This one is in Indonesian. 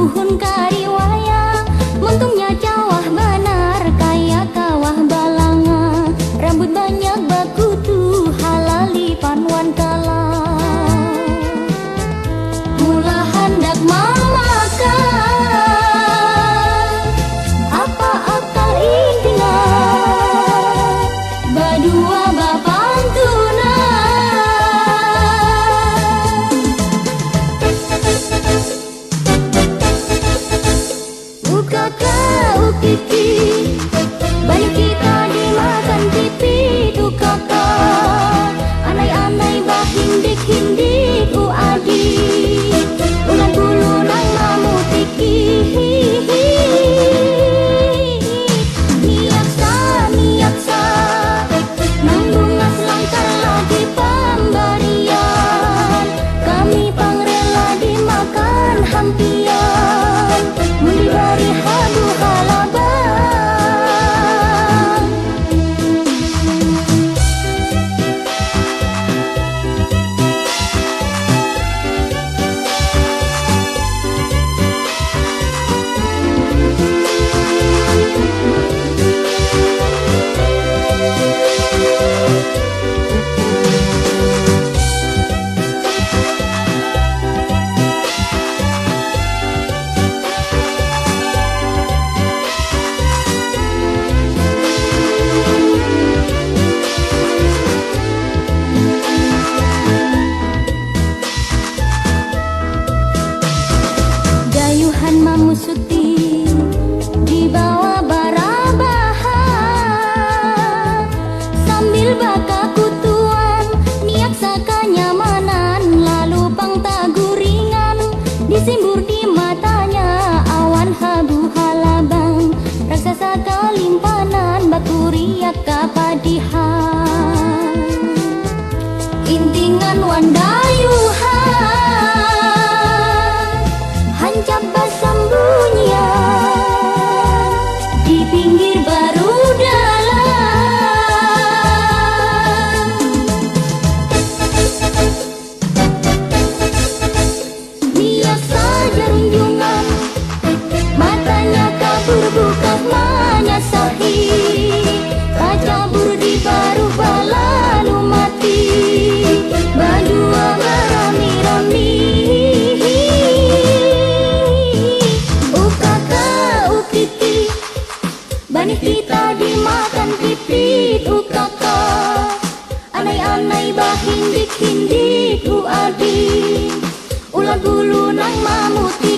uhun kariwaya, untungnya cawah benar kaya kawah balanga, rambut banyak bakutu halali panwan kala. Mula hendak memakan apa akal intina, badua bapantuna. Ukaka ukiki, banyak kita dimakan pipit. Ukaka anai-anai bah hindik-hindik uadi, ulan bulu nang mamutiki. Niaksa, niaksa, nang bunga selangkar lagi pemberian, kami pangrela dimakan hampian, diberi habu halaban. Dayuhan mamusuti di bawah bara bahan, sambil baka kutuan niak saka nyamanan, lalu pang taguringan disimbur di matanya awan habu halabang, raksasa kalimpanan bakuriak kapadihan, intingan wandayuhan hancap basambunyian di pinggir baru dalam. Dia saja runjungan, matanya kabur buka manyasahi, kacabur di baru lalu mati, badua meroni-roni. Bani kita dimakan pipit. Ukaka anai-anai bah hindik-hindik uadi, ulat bulu nang mamuti.